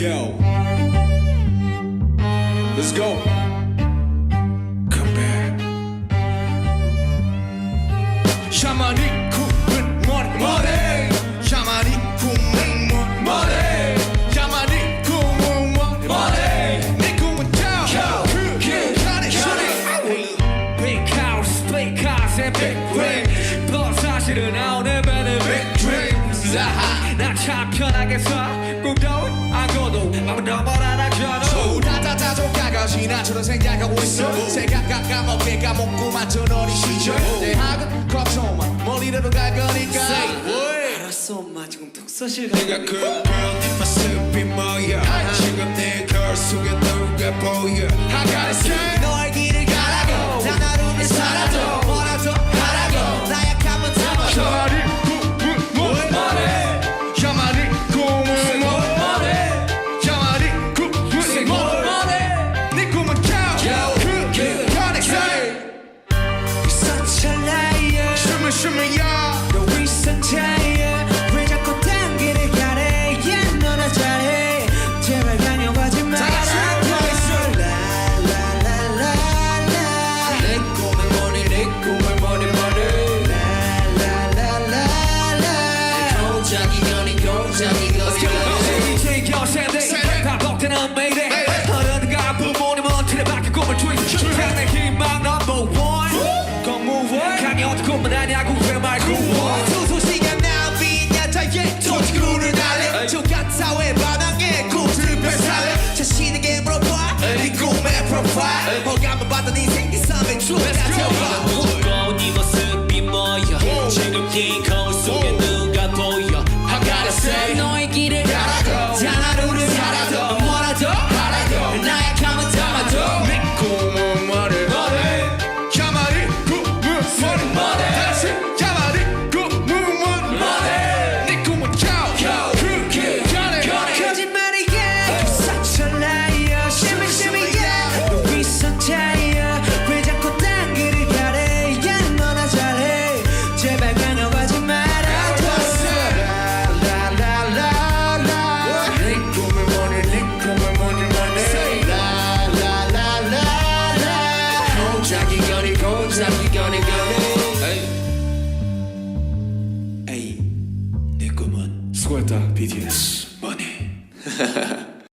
Yo, let's go. Come back. 샤머니 굽은 머리 샤머니 굽은 머리 샤머니 굽은 머리 내 꿈은 저 그 샤니 Big house, big cars and big ring 더 사실은 나오는 배는 big dreams 난 편하게 사 꿈도 안 꿔도 아무도 뭘 알아줘도 다다다 조카가 지나처럼 생각하고 있어 생각가 먹게 까먹고만 저 어린 시절 내 학은 걱정만 멀리로 갈 거니까 알았어 엄마 지금 독서실 가 내가 그 girl 네 모습이 뭐야 지금 내 거울 속에 누가 보여 I gotta say 너의 길을 가라고 난 하루를 살아도 뭐라도 하라고 나약하면 참아줘 너 위선자야 왜 자꾸 딴 길을 가래 야 너나 잘해 제발 강요하지 마라 라라라라라 내 꿈의 머리 내 꿈의 머리 라라라라라 고작이 연이 즐겨 세대 반복되는 매일에 어른과 부모님한테 밖에 꿈을追내 희망 number one 강요한 꿈은 아니야고 왜 말고 소소시간 낭비냐 자예 조직구를 날려 조각 사회 반항에 꿈을 뺏살래 자신에게 물어봐 네 꿈의 프로파일 허감을 받은 인생 이 삶의 추억가 되어봐 무거운 네 모습이 뭐야 지금 네 거울 속에 누가 보여 I gotta say 너의 길을 가라고 단 하루를 살아도 뭐라도 하라고 나약하면 담아도 네 꿈은 뭐를 Hey, 내 꿈은 스쿼터 BTS